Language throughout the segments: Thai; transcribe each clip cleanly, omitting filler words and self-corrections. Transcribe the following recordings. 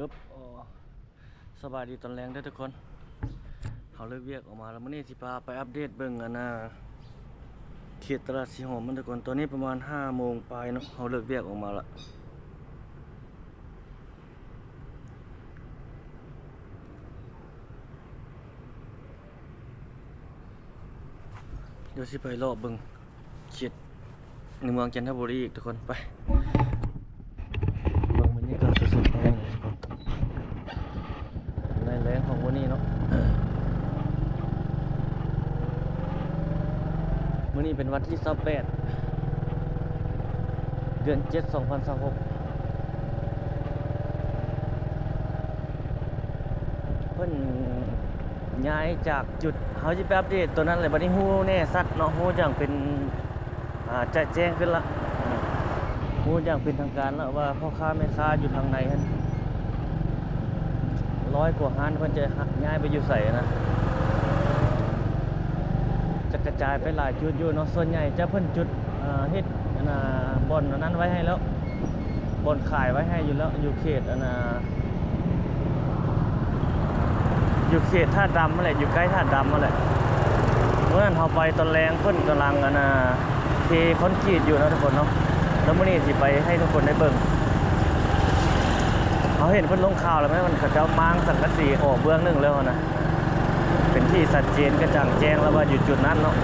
ฮึบสบายดีตอนแรงด้วยทุกคนเขาเลิกเวียกออกมาแล้วมื้อนี้สิพาไปอัปเดตเบิ่งเขตตลาดสีหอมมันทุกคนตอนนี้ประมาณ5 โมงปลายเนาะเขาเลิกเวียกออกมาละเดี๋ยวสิไปรอบเบิ่งเขตในเมืองจันทบุรีอีกทุกคนไปเบิ่งบรรยากาศสดๆแรงเลยทุกคนในแรงของวันนี้เนาะมื้อนี้เป็นวันที่28เดือน7 2026เพิ่นย้ายจากจุดเฮาสิไปอัปเดตตัวนั้นเลยบัดนี้ฮู้แน่ชัดเนาะฮู้อย่างเป็นจะแจ้งขึ้นละฮู้อย่างเป็นทางการแล้วว่าพ่อค้าแม่ค้าอยู่ทางไหนหั่น100 กว่าร้านเพิ่นจะย้ายไปอยู่ไสนะจะกระจายไปหลายจุดอยู่เนาะส่วนใหญ่จะเพิ่นจุดเฮ็ดบ่อนอันนั้นไว้ให้แล้วบ่อนขายไว้ให้อยู่แล้วอยู่เขตอยู่เขตท่าดำนั่นแหละอยู่ใกล้ท่าดำนั่นแหละเมื่อนั้นเราไปตอนแรงเพิ่นกำลังเทคอนกรีตอยู่นะทุกคนเนาะแล้วมื้อนี้สิไปให้ทุกคนได้เบิ่งเขาเห็นเพิ่นลงข่าวแล้วมั้ยมันเขาเจ้ามางสังกะสีออกเบื้องนึงแล้วนะเป็นที่ชัดเจนกระจ่างแจ้งแล้วว่าอยู่จุดนั้นเนาะ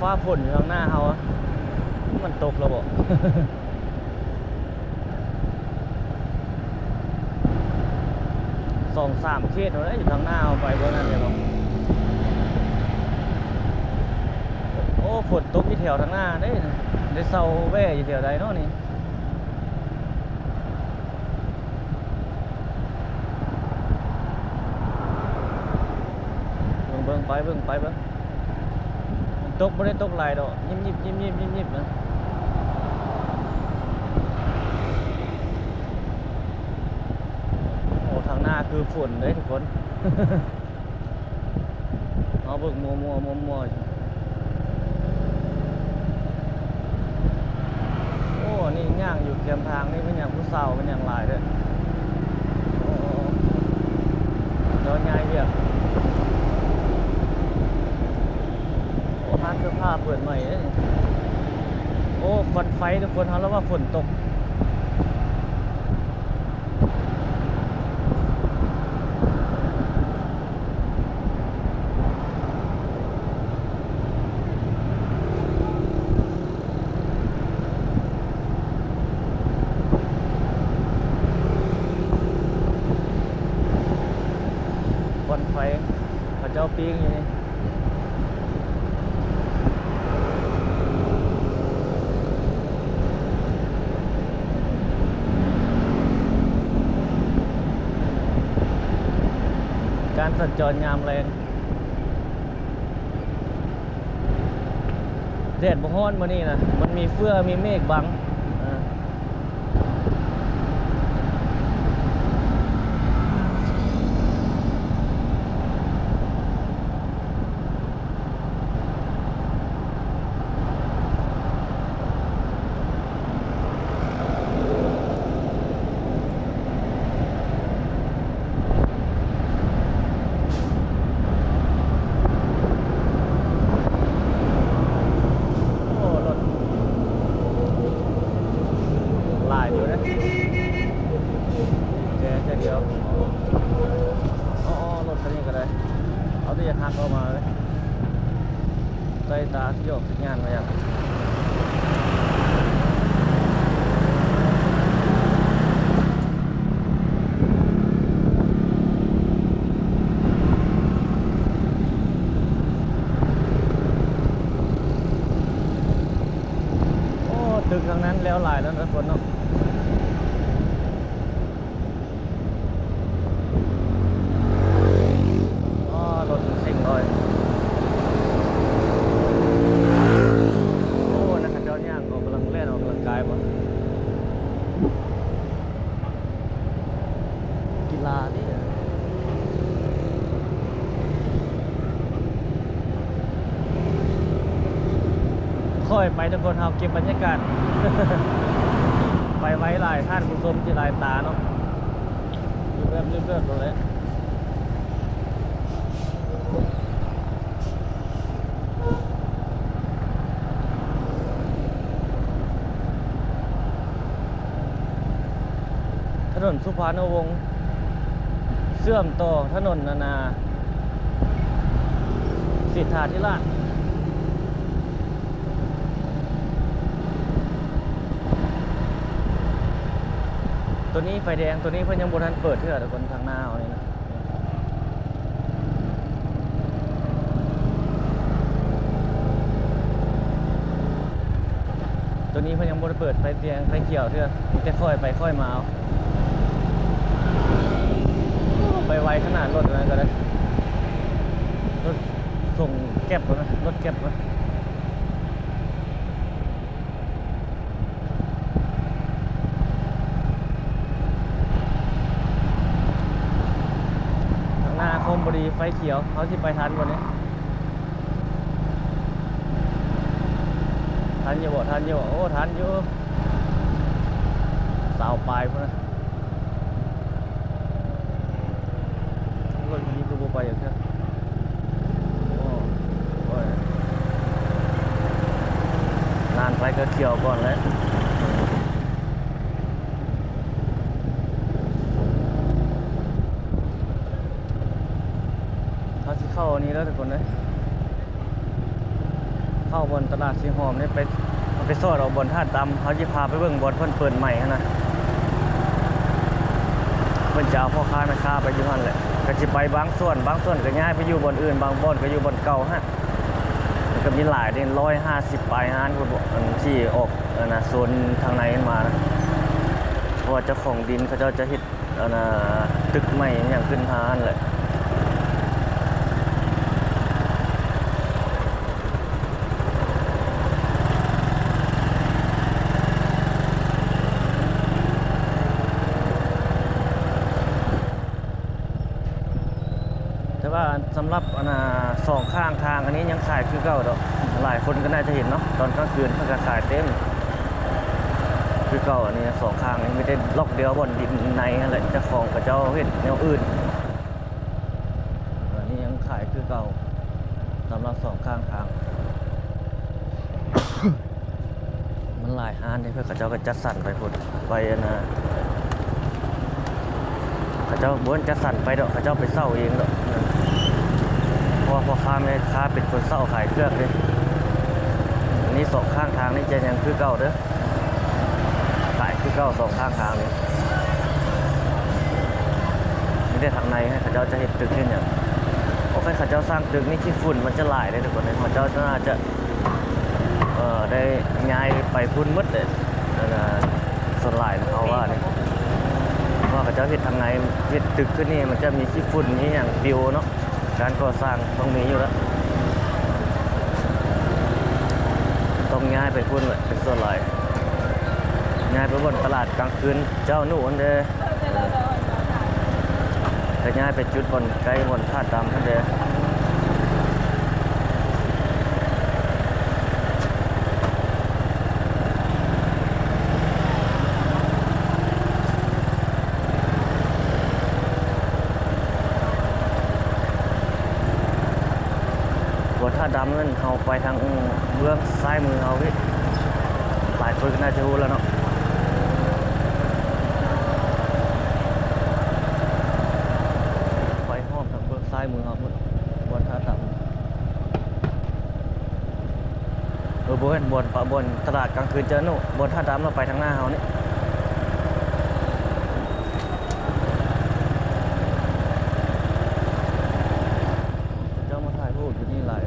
ฟ้าฝนอยู่ทางหน้าเขาอะมันตกแล้วบ่2-3 เขตแล้วอยู่ทางหน้าเอาไปบ่นั่นเลยบ่โอ้ฝนตกอยู่แถวทางหน้าได้เซาแว่อยู่แถวใดเนาะนี่เบิ่งไปตกไม่ได้ตกหลายดอกยิบนะโอ้ทางหน้าคือฝนเลยทุกคน เอาเบิ่งมัวโอ้นี่ย่างอยู่แคมทางนี่เป็นอย่างผู้สาวเป็นอย่างหลายด้วยโอ้โดนง่ายเยอะร้านเสื้อผ้าเปิดใหม่เลยโอ้ควันไฟทุกคนเขาแล้วว่าฝนตกควันไฟเขาเจ้าปิ้งอยู่นี่การสัญจรยามแรงแดดบ่ฮ้อนมื้อนี้นะมันมีเฟื่อมีเมฆบังเดียวรถคันนี้ก็ได้เอาที่จะทักเข้ามาเลยใต้ตาที่ออกสัญญาณมาอย่างตึกทางนั้นแล้วหลายแล้วนะคนเนาะ ค่อยๆไปทุกคนเราเก็บบรรยากาศ ไปไว้หลายท่านผู้ชมที่หลายตาเนาะรีบเริ่มเลยถนนสุภาณวงศ์เชื่อมต่อถนนนานาสิทธาธิราชตัวนี้ไฟแดงตัวนี้เพิ่นยังบ่ทันเปิดเทื่อทุกคนทางหน้าเอานี่นะตัวนี้เพิ่นยังบ่ได้เปิดไฟแดงไฟเขียวเทื่อจะค่อยไปค่อยมาเอาไปไวขนาดรถนั้นก็ได้รถส่งแก๊บนะรถแก๊บนะทางหน้าคมบุรีไฟเขียวเขาที่ไปทันวันนี้ทันอยู่บ่ทันอยู่โอ้ทันอยู่สาวปลายพุ่นนะรถนี้คือบ่ไปอย่างเช่นนานไปก็เขียวก่อนแล้วเขาที่เข้าอันนี้แล้วทุกคนนะเข้าบนตลาดสีหอมนี่ไปซอดเอาบนท่าดำเขาจะพาไปเบิ่งบนเพิ่นเปิดใหม่นะเพิ่นจะเอาพ่อค้าแม่ค้าไปอยู่นั่นแหละก็จะไปบางส่วนก็ย้ายไปอยู่บนอื่นบางบ่อนก็อยู่บนเก่าฮะก็มีหลายเด่น150ปลายฮานที่ออกนะโซนทางในมานะเพราะว่าเจ้าของดินเขาจะเฮ็ดตึกใหม่อย่างขึ้นฮานแหละแต่ว่าสำหรับสองข้างทางอันนี้ยังขายคือเก่าดอกหลายคนก็น่าจะเห็นเนาะตอนกลางคืนเขาก็ขายเต็มคือเก่าอันนี้สองข้างนี้ไม่ได้ล็อกเดียวบนดินในนั่นแหละเจ้าของกับเจ้าเห็นแนวอื่นอันนี้ยังขายคือเก่าสำหรับสองข้างทาง มันหลายห้านที่เพื่อเขาเจ้าก็จัดสรรไปพุ่นไปเขาเจ้าบ้วนจัดสรรไปดอกเขาเจ้าไปเศร้าเองดอกเพราะว่าพ่อค้าแม่ค้าเป็นคนเศร้าขายเครื่องเลยอันนี้สองข้างทางนี่จะยังคือเก่าเด้อขายคือเก่าสองข้างทางนี่ไม่ได้ทางในให้เขาเจ้าจะเห็นตึกนี่เนี่ยโอ้ใครเขาเจ้าสร้างตึกนี่ขี้ฝุ่นมันจะหลายเลยทุกคนเลยเขาเจ้าน่าจะได้ย้ายไปพุ่นมืดเลยส่วนหลายเขาว่าเนี่ยว่าเขาเจ้าเห็นทางในเห็นตึกขึ้นนี่มันจะมีขี้ฝุ่นนี่อย่างบิวเนาะการก่อสร้างต้องมีอยู่แล้วต้องย้ายไปพุ่นเลยเป็นส่วนหลายย้ายไปบนตลาดกลางคืนเจ้าหนูนเด้ก็ย้ายไปจุดบนใกล้บนท่าดำนั่นเด้ท่าดำนั่นเขาไปทางเบื้องซ้ายมือเขาพี่หลายคนก็น่าจะรู้แล้วเนาะไปห้อมทางเบื้องซ้ายมือเขาพุ่นบนท่าดำบนตลาดกลางคืนเจอหนูบนท่าดำเราไปทางหน้าเขานี่เจ้ามาถ่ายรูปอยู่นี่หลาย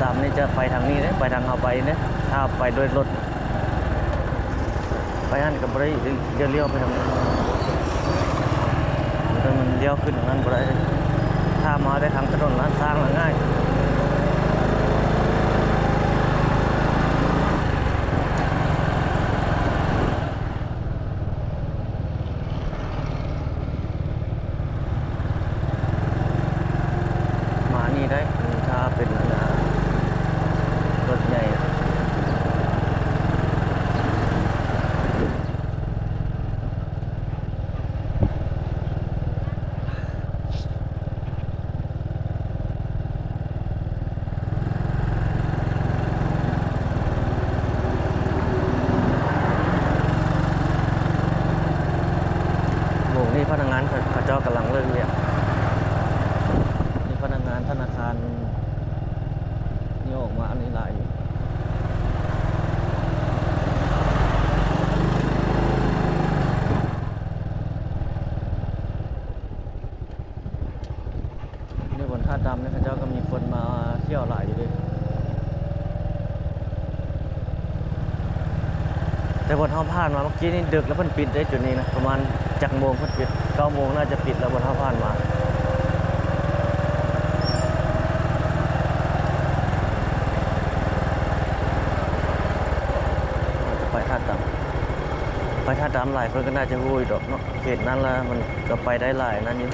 ดำนี่จะไปทางนี้นะไปทางเขาไปเนี่ยถ้าไปด้วยรถไปนั่นกับไรเลี้ยวไปทางนี้มันเลี้ยวขึ้นทางนั้นไปได้ถ้ามาได้ทางถนนนั้นสร้างแล้วง่าย านเขาเจ้ากำลังเลิกเรียนนี่พนักงานธนาคารนี่ออกมาอันนี้หลายอยู่นี่บนท่าดำนี่เขาเจ้าก็มีคนมาเที่ยวหลายอยู่ด้วยแต่บนท่าผ่านมาเมื่อกี้นี่ดึกแล้วเพิ่นปิดได้จุดนี้นะประมาณจักโมงเพิ่นปิด9 โมงน่าจะปิดแล้วบนท่าผ่านมาไปท่าดำหลายคนก็น่าจะรู้อยู่ดอกเนาะเขตนั้นละมันก็ไปได้หลายนั่นอยู่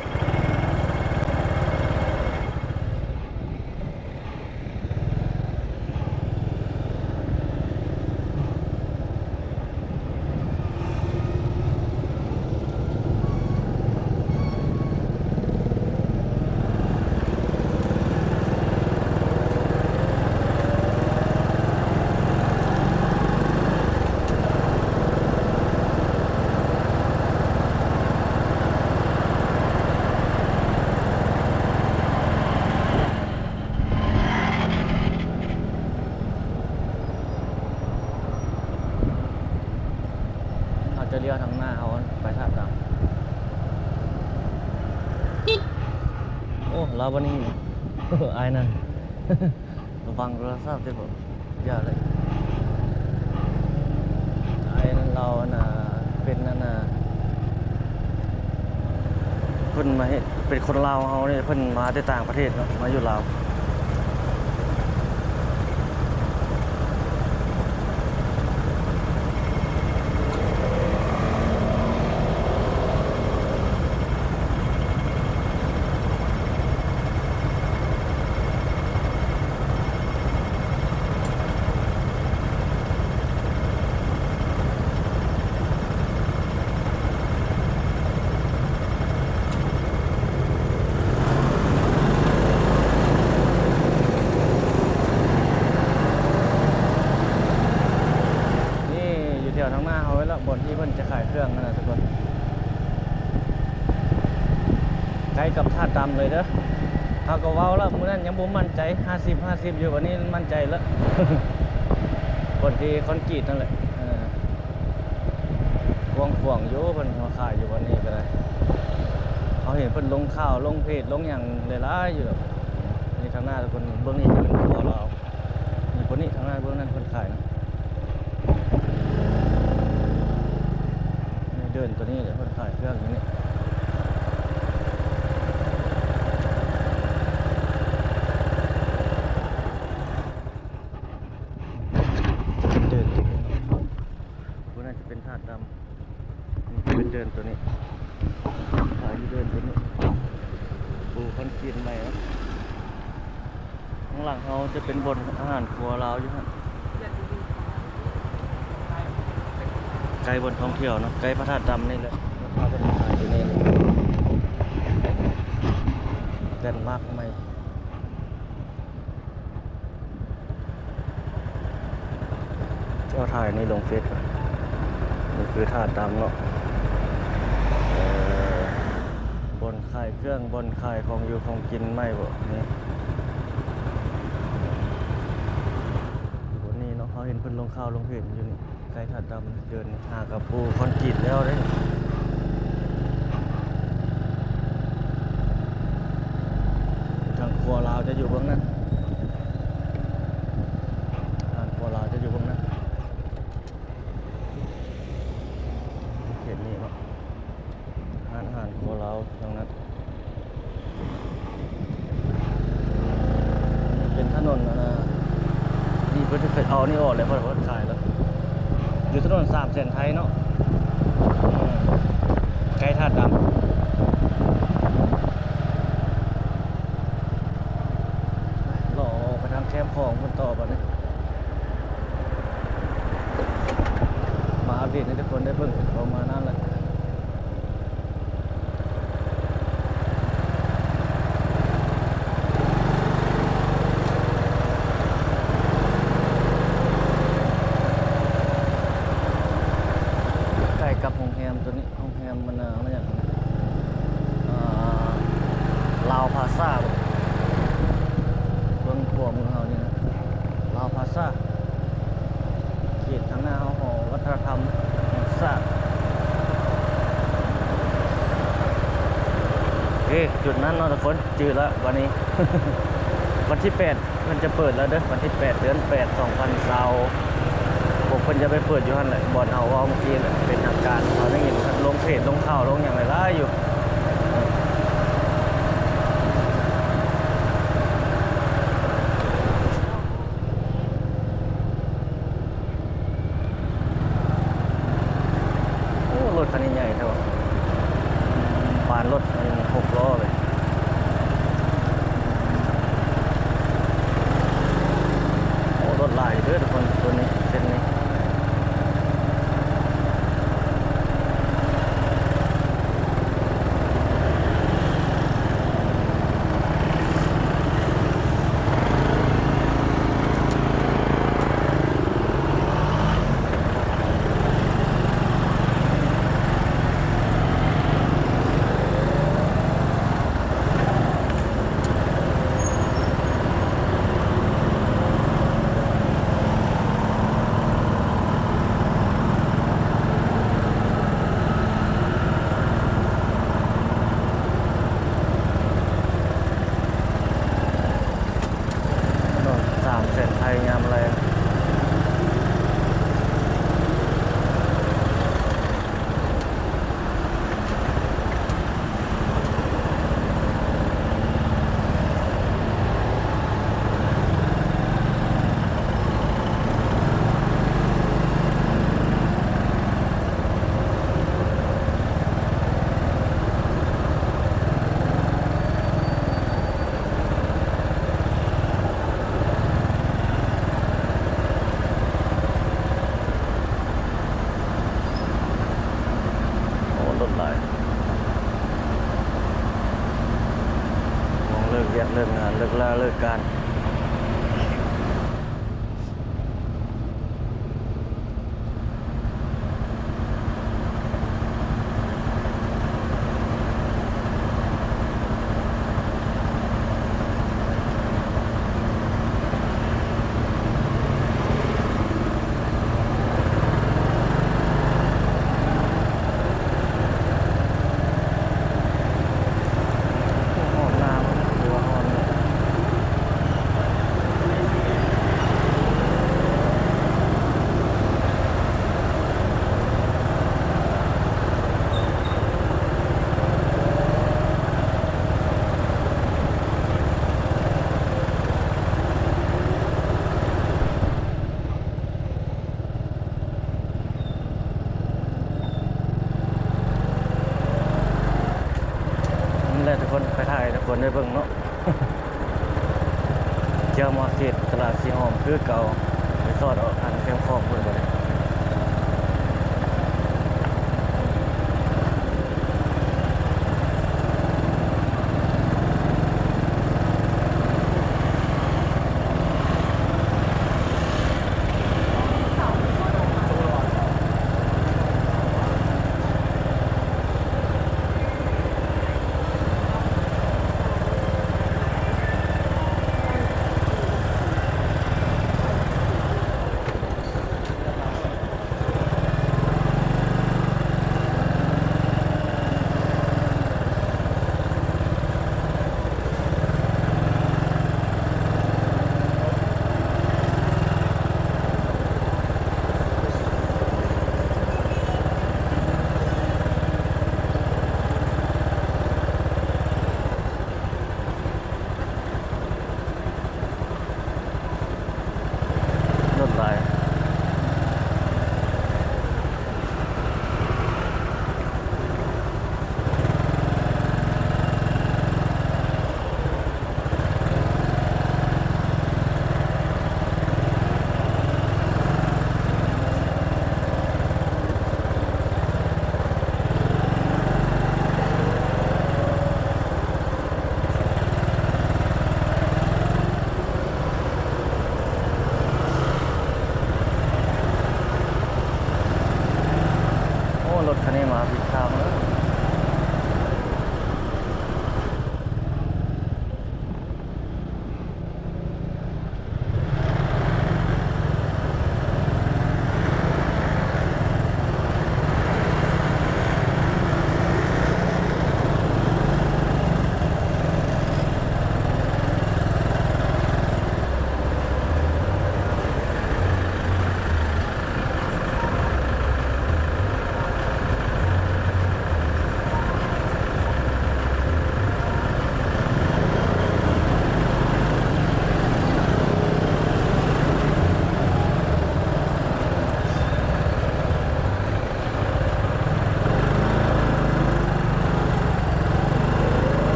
จะเลี้ยวทางหน้าเขาไปท่าดำโอ้ลาวันนี้ไอ้นั่น ระวังโทรศัพท์ด้วยผมอย่าเลยไอ้นั่นเราน่ะเป็นนั่นน่ะเพิ่นมาเป็นคนลาวเขาเนี่ยเพิ่นมาจากต่างประเทศเนาะมาอยู่ลาวเดี๋ยวทางหน้าเขาไว้แล้วบนที่เพิ่นจะขายเครื่องนั่นแหละทุกคนใกล้กับท่าดำเลยเด้อเขาก็เว้าแล้วมื้อนั้นยังบ่มั่นใจ50อยู่วันนี้มั่นใจแล้ว คนที่คอนกรีตนั่นแหละกว้างๆอยู่เพิ่นมาขายอยู่วันนี้ก็ได้เขาเห็นเพิ่นลงข่าวลงเพจลงหยังหลายๆอยู่นี่ทางหน้าทุกคนเบื้องนี้เป็นตัวเรานี่คนนี้ทางหน้าเบื้องนั้นเพิ่นขายนะเดินตัวนี้เลยเพิ่นขายเครื่องอยู่นี่เดินตัวนี้พวกนั้นจะเป็นธาตุดำนี่เป็นเดินตัวนี้ขายอยู่เดินตัวนี้ปูคอนกรีตใหม่นะข้างหลังเขาจะเป็นบนอาหารครัวลาวอยู่ฮะไกลบนท่องเที่ยวเนาะไกลพระธาตุดำนี่แหละพาไปขายอยู่นี่แลนด์มาร์คใหม่เจ้าถ่ายนี่ลงเฟซก่อนนี่คือธาตุดำเนาะบนขายเครื่องบนขายของอยู่ของกินไม่บ่นี่บนนี้เนาะเขาเห็นเพิ่นลงข่าวลงเพจอยู่นี่ไกลธาตุดำเดินหากับปูคอนกรีตแล้วได้ทางครัวลาวจะอยู่เบื้องนั้นทางครัวลาวจะอยู่เบื้องนั้นเขตนี้เนาะอาหารครัวลาวตรงนั้นเป็นถนนนี่เพิ่นเคยเอานี่ออกเลยเพราะว่าขายแล้วอยู่ถนน3 เส้นไทยเนาะใกล้ธาตุดำรอไปทางแคมป์ของคนต่อไปนี่มาอัปเดตให้ทุกคนได้เบิ่งประมาณนั้นแหละกับโรงแรมตัวนี้โรงแรมมันอย่าง เอ๊ะจุดนั้นเนาะทุกคนจืดแล้ววันนี้ วันที่8มันจะเปิดแล้วเด้อวันที่8เดือน8 2020ผมเพิ่นจะไปเปิดอยู่หั่นแหละบ่อนเฮาเว้าเมื่อกี้แหละเป็นทางการเขาได้ยินเพิ่นลงเพจลงข่าวลงหยังหลายๆอยู่โอ้รถคันนี้ใหญ่เท่าปานรถ6 ล้อเลยโอ้รถหลายเด้อทุกคนตัวนี้เส้นนี้ถนน3เส้นไทยงามแรงโอ้รถหลายมองเลิกเรียกเลิกงานเลิกลาเลิกการห้องน้ำหรือว่าห้องนี้นี่แหละทุกคนไปถ่ายทุกคนได้เบิ่งเนาะ เจ้ามาร์เก็ตตลาดสีหอมคือเก่าไปสอดเอาทางแคมป์คอกเพิ่นบ่ได้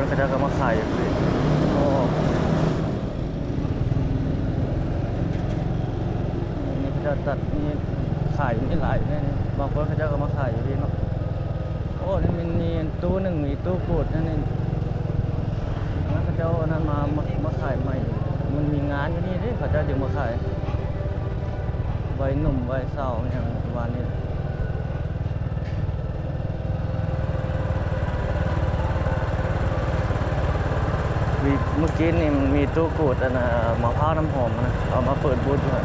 คนเขาเจ้าก็มาขายอยู่พี่โอ้นี่เขาเจ้าตัดนี่ขายอยู่นี่หลายแน่นี่บางคนเขาเจ้าก็มาขายอยู่พี่เนาะโอ้นี่มันมีตู้หนึ่งมีตู้กูดนั่นนี่แล้วเขาเจ้านั่นมาขายใหม่มันมีงานอยู่นี่เด้เขาเจ้าจึงมาขายใบหนุ่มใบเศร้าอย่างวันนี้เมื่อกี้นี่มันมีตู้กูดอันน่ะมะพร้าวน้ำหอมนะเอามาเปิดบูธด้วย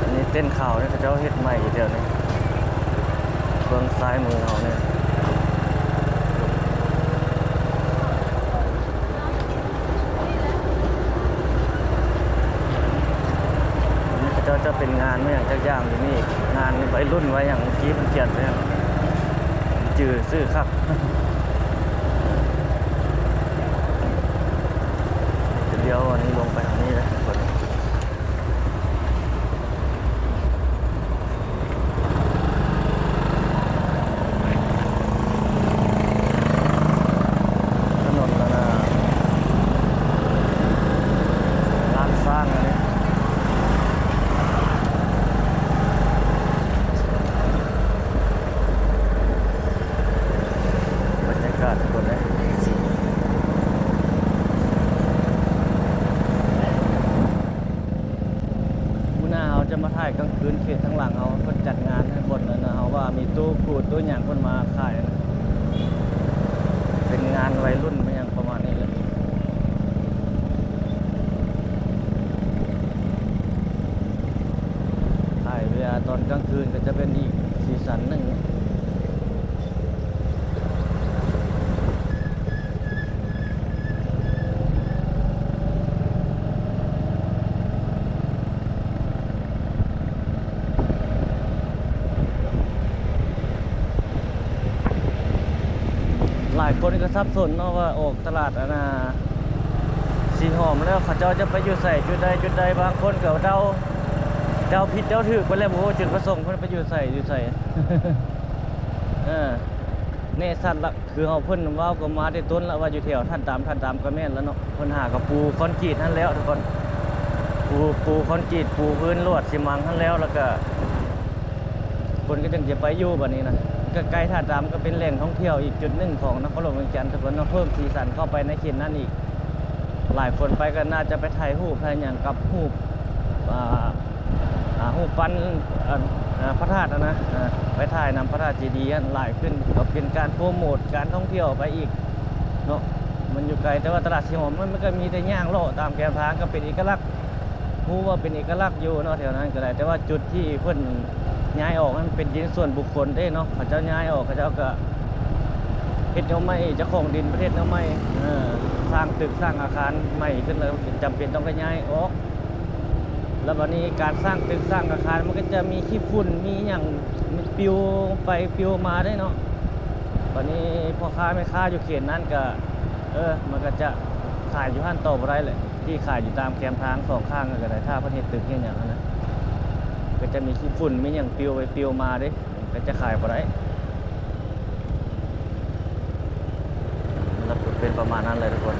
อันนี้เต้นข่าวเนี่ยเขาเจ้าเฮ็ดใหม่อยู่เดียวนี้เบื้องซ้ายมือเราเนี่ยจะเป็นงานไม่อย่างจักอย่างอยู่นี่งานวัยรุ่นไว้อย่างเมื่อกี้มันเขียนไว้อย่างจื่อซื่อครับเดี๋ยววันนี้ลงไปทางนี้เลยคนถนนแล้วนะร้านสร้างอันนี้จะมาถ่ายกลางคืนเขตทั้งหลังเขาก็จัดงานให้หมดเลยนะเขาว่ามีตู้กูดตู้อย่างคนมาขายนะเป็นงานวัยรุ่นไม่อย่างประมาณนี้เลยถ่ายเวลาตอนกลางคืนก็จะเป็นอีกสีสันหนึ่งหลายคนก็สับสนเนาะว่าออกตลาดสีหอมแล้วเขาเจ้าจะไปอยู่ใส่จุดใดบางคนก็เดาผิดเดาถูกไปแล้วโอ้จุดประสงค์เพิ่นไปอยู่ใส่ เนสัตว์ละคือเฮาเพิ่นว้าวก็มาได้ต้นแล้วว่าอยู่แถวท่านตามก็แม่นแล้วเนาะเพิ่นหากับปูคอนกรีตนั่นแล้วทุกคนปูคอนกรีตปูพื้นลวดซีมังนั่นแล้วก็คนก็จึงจะไปอยู่บัดนี้นะก็ใกล้ท่าตามก็เป็นแหล่งท่องเที่ยวอีกจุดหนึ่งของนครหลวงเวียงจันทร์ทุกคนเพิ่มสีสันเข้าไปในเขตนั้นอีกหลายคนไปก็น่าจะไปถ่ายรูปถ่ายอย่างกับรูปปั้นพระธาตุนะไปถ่ายนำพระธาตุเจดีย์หลายขึ้นก็เป็นการโปรโมทการท่องเที่ยวไปอีกเนาะมันอยู่ไกลแต่ว่าตลาดสีหอมมันก็มีแต่ย่างโลตามแกมทางก็เป็นเอกลักษณ์รู้ว่าเป็นเอกลักษณ์อยู่เนาะแถวนั้นก็ได้แต่ว่าจุดที่เพิ่นย้ายออกมันเป็นดินส่วนบุคคลได้เนาะเขาเจ้าย้ายออกเขาเจ้าก็เฮ็ดเอาไม้เจ้าของดินประเทศเอาไม้สร้างตึกสร้างอาคารใหม่ขึ้นแล้วจำเป็นต้องไปย้ายออกแล้ววันนี้การสร้างตึกสร้างอาคารมันก็จะมีขี้ฝุ่นมีอย่างปลิวไปปลิวมาได้เนาะวันนี้พ่อค้าแม่ค้าอยู่เขตนั้นก็มันก็จะขายอยู่ห้านต่อบ่ได้เลยที่ขายอยู่ตามแคมทางสองข้างก็ได้ถ้าประเทศตึกอย่างนั้นนะก็จะมีขี้ฝุ่นมีอย่างปลิวไปปลิวมาดิก็จะขายบ่ได้แล้วเป็นประมาณนั้นเลยทุกคน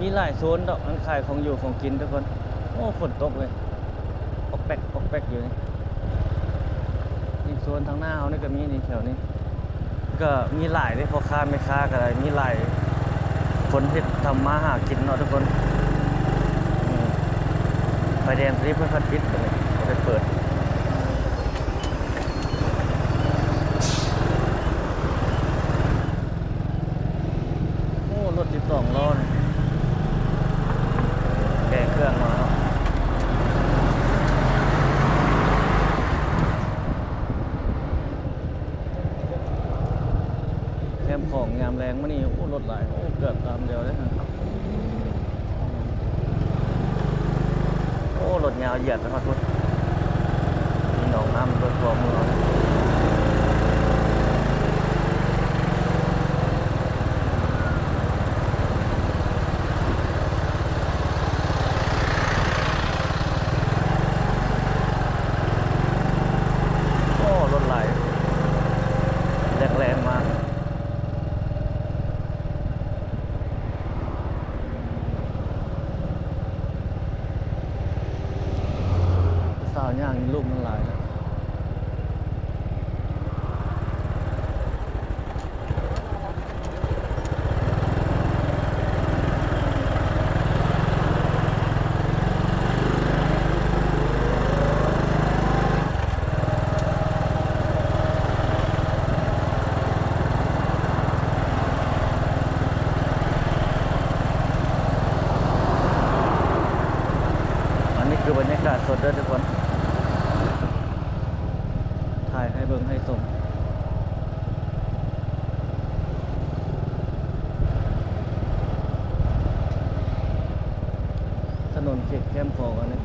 มีหลายโซนดอกมันขายของอยู่ของกินทุกคนโอ้ฝนตกเลยปอกแป๊กอยู่นี่โซนทางหน้าเขานี่ก็มีนี่แถวนี้ก็มีหลายเลยพ่อค้าแม่ค้าก็ได้มีหลายคนที่ทำมาหากินเนาะทุกคนไฟแดงที่เพิ่นพัดปิดเลยจะเปิดโอ้รถ12 ล้อนี่แกเครื่องมาแคมของยามแรงมานี่โอ้รถหลายโอ้เกือบตามเดียวเลยโอ้รถยาวเหยียดนะครับทุก นทั่วเมืองโอ้รถไหลแรงๆมาสาวย่างลูกมันหลายนะอันนี้คือบรรยากาศสดเด้อทุกคนถ่ายให้เบิ่งให้ชมถนนเขตแคมป์ฟองอันนี้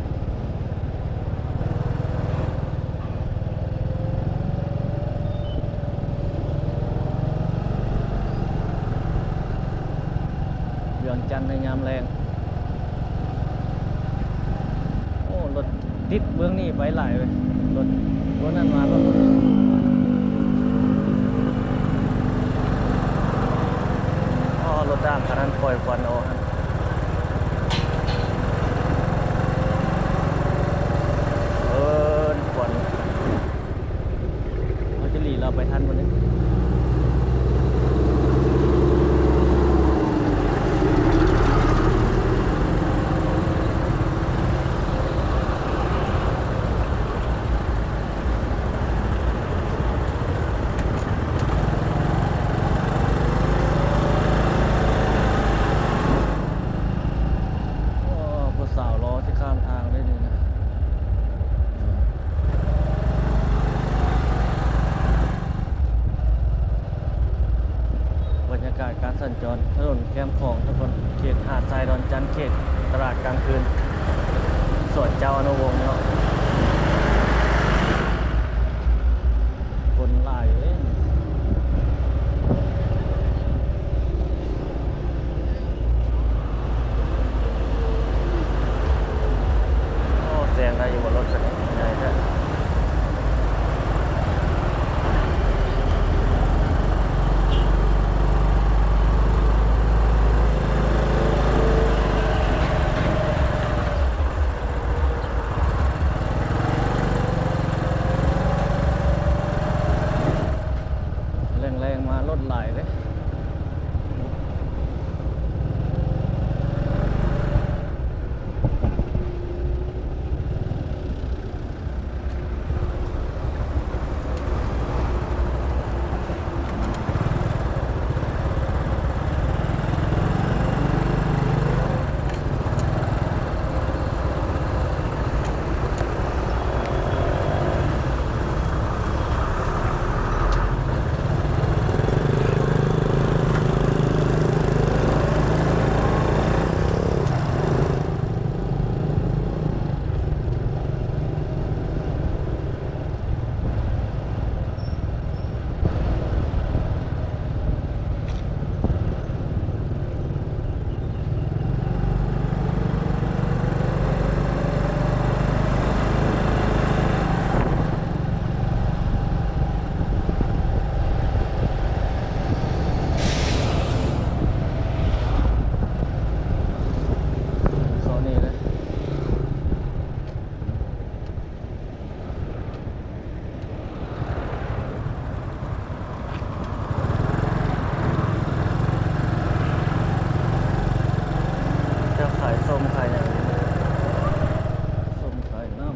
เวียงจันทน์ในยามแรงโอ้รถติดเมืองนี้ไปหลายเลยรถรถนั้นมารถนี้อ๋อรถด้านคันนั้นปล่อยควันเอาฮะควันเขาจะหลีเราไปทันวันนี้ผู้สาวล้อที่ข้ามทางได้เลยนะบรรยากาศการสัญจรถนนแคมป์ของทุกคนเขตหาดทรายดอนจันทน์เขตตลาดกลางคืนสวนเจ้าอนุวงศ์เนาะคนหลายเอ้ยโอ้แซงได้อยู่บนรถคันนี้ใหญ่แท้แรงๆมารถไหลเลยเขานี่เลยจะขายส้มขายอย่างนี้ส้มขายน้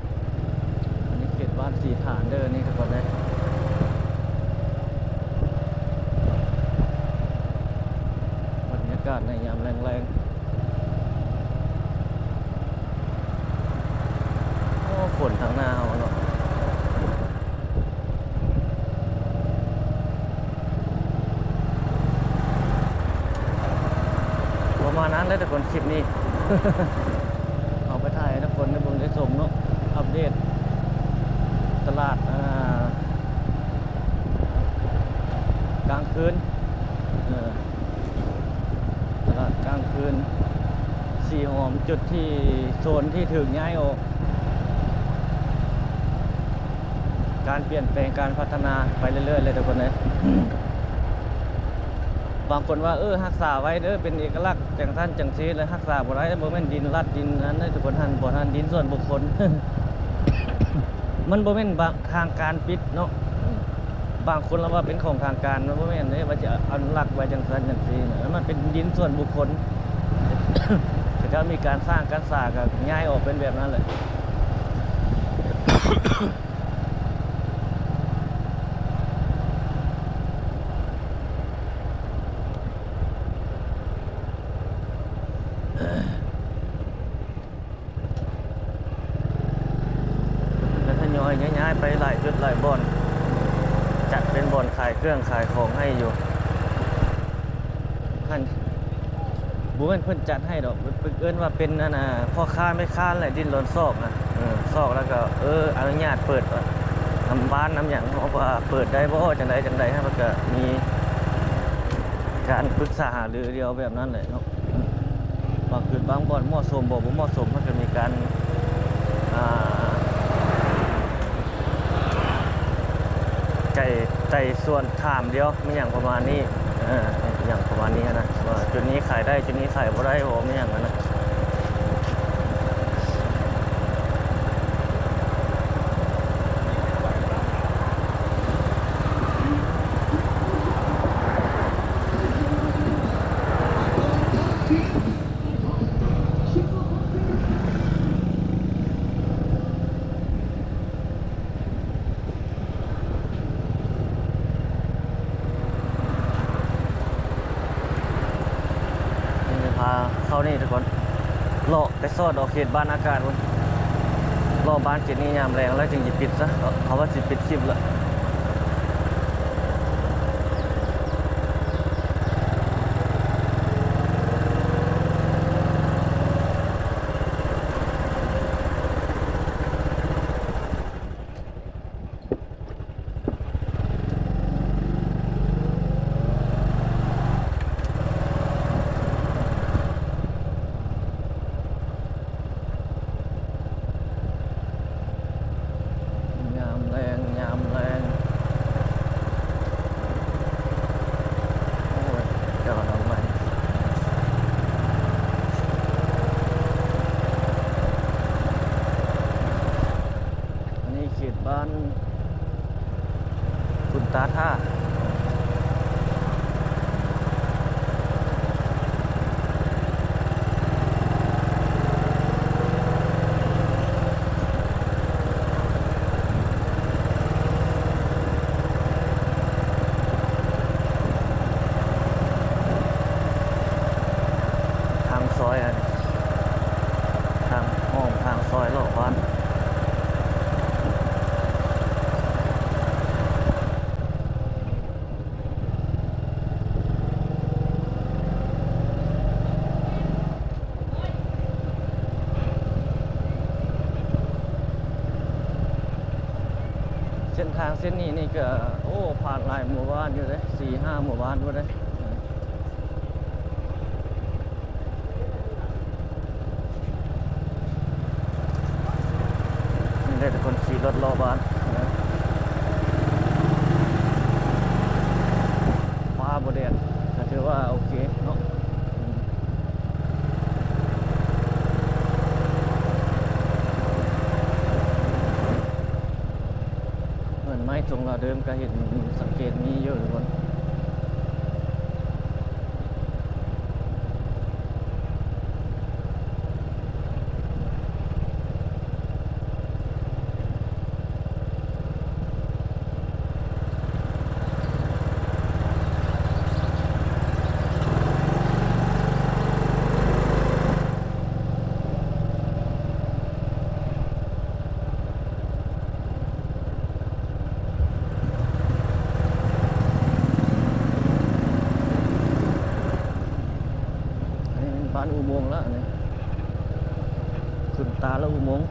ำอันนี้เขตบ้านสีฐานเด้อนี่ทุกคนเลยบรรยากาศในยามแรงๆโอ้ฝนทางหน้าเอาเนาะประมาณนั้นเลยทุกคนคลิปนี้ เอาไปถ่ายให้ทุกคนได้เบิ่งได้ชมเนาะอัปเดต ตลาดกลางคืนตลาดกลางคืนสีหอมจุดที่โซนที่ถึงย้ายออกการเปลี่ยนแปลงการพัฒนาไปเรื่อยๆเลยทุกคนเลย บางคนว่ารักษาไว้เด้อเป็นเอกลักษณ์จังท่านจังซีเลยรักษาบ่ได้บ่แม่นดินรัดดินนั้นเด้อทุกคนท่านบ่ท่านดินส่วนบุคคล มันบ่แม่นทางการปิดเนาะบางคนเราว่าเป็นของทางการมันบ่แม่นเด้ว่าจะอนุรักษ์ไว้จังซั่นจังซี่มันเป็นดินส่วนบุคคล แต่ถ้ามีการสร้างการสร้างก็ย้ายออกเป็นแบบนั้นเลย แล้วทยอยย้ายๆไปหลายจุดหลายบ่อนจัดเป็นบ่อนขายเครื่องขายของให้อยู่ท่านบุ้นเพิ่นจัดให้ดอกเอิ้นว่าเป็นนั่นน่ะพ่อค้าไม่ค้าแหละดิ้นรนซอกนะซอกแล้วก็อนุญาตเปิดทำบ้านน้ำหยังเพราะว่าเปิดได้บ่จังใดให้มันก็มีการปรึกษาหารือเดียวแบบนั้นแหละเนาะบางจุดบางบ่อนเหมาะสมบ่เหมาะสมมันก็มีการใจส่วนถามเดียวไม่อย่างประมาณนี้อย่างประมาณนี้นะว่าจุดนี้ขายได้จุดนี้ขายบ่ได้โอ้ไม่อย่างนั้นนะพาเข้านี่ทุกคนเลาะไปซอดออกเขตบ้านอากาศคนรอบ้านเขตนี้ยามแรงแล้วจึงจะปิดซะเขาว่าจะปิดคลิปละยามแรงโอ้ยเดี๋ยวเราใหม่อันนี้เขตบ้านคุณตาท่าทางซอยทางห้องทางซอยรอบบ้านเส้นทางเส้นนี้นี่ก็ผ่านหลายหมู่บ้านอยู่เลย4-5 หมู่บ้านด้วยเลยนี่ได้แต่คนขี่รถรอบ้านฟ้าบ่แดดก็ถือว่าโอเคเนาะเหมือนไม้ตรงเราเดิมก็เห็นสังเกตมีเยอะทุกคนอันนี้เป็นบ้านอุโมงค์แล้วอันนี้ขึ้นตาแล้วอุโมงค์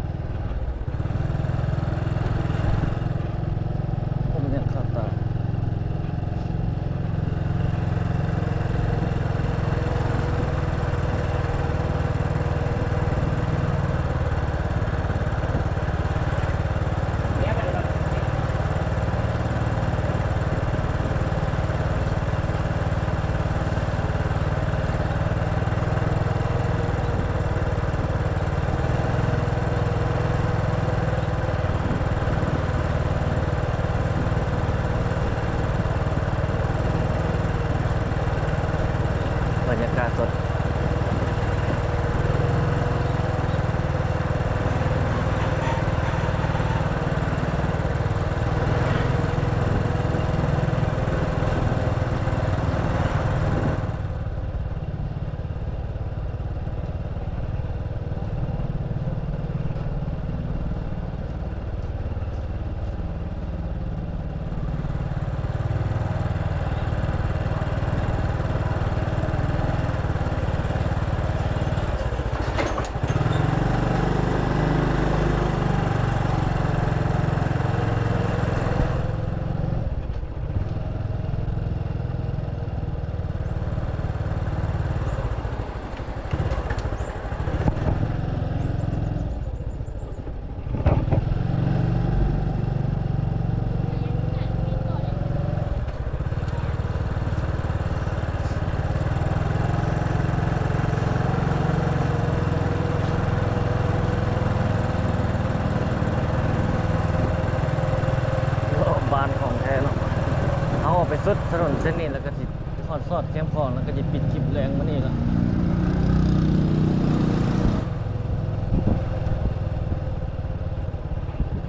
สุดถนนเส้นนี้แล้วก็สิทอดซอดแคมป์ของแล้วก็จะปิดคลิปแรงมานี่ละ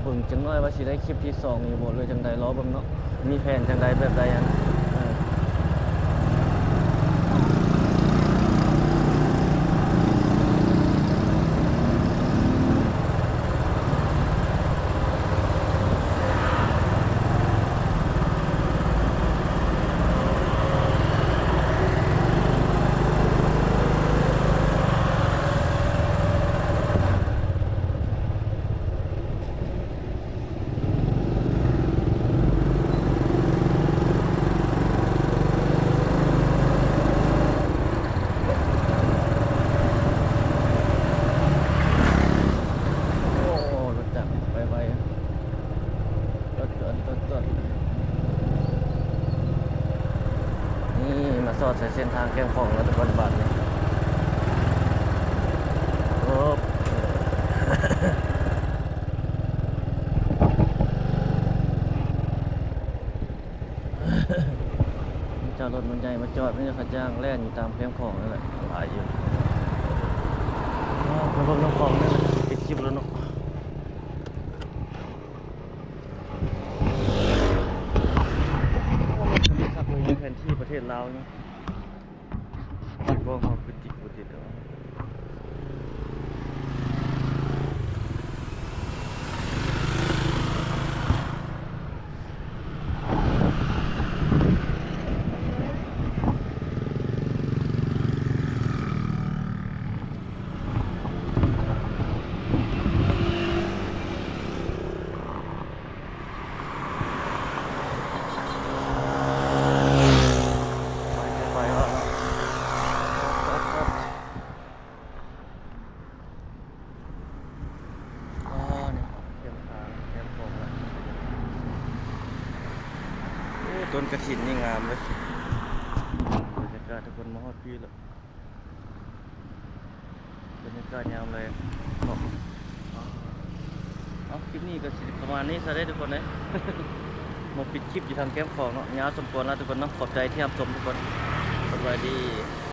เบิ่งจังน้อยว่าสิได้คลิปที่2อยู่บ่เลยจังใดรอเบิ่งเนาะมีแผนจังใดแบบใดอันสอดใส่เส้นทางแก้มของแล้วทุกคนบาทนี่โอ้ จอดรถมันใหญ่มาจอดไม่ใช่ขจ้างแล่นอยู่ตามแก้มของนั่นแหละหลายอยู่มาลงน้ำของนี่ปิดคลิปแล้วเนาะขับเลยแผนที่ประเทศลาวนี่ก็มาปิดจิกปิดจิตแล้วต้นกระถินนี่งามเลยบรรยากาศทุกคนมาฮอดพี่แล้วบรรยากาศยามเลยเอาคลิปนี้ก็สิประมาณนี้ซะได้ทุกคนเลย มาปิดคลิปอยู่ทางแก้มของเนาะยาวสมควรแล้วทุกคนเนาะขอบใจที่รับชมทุกคนสวัสดี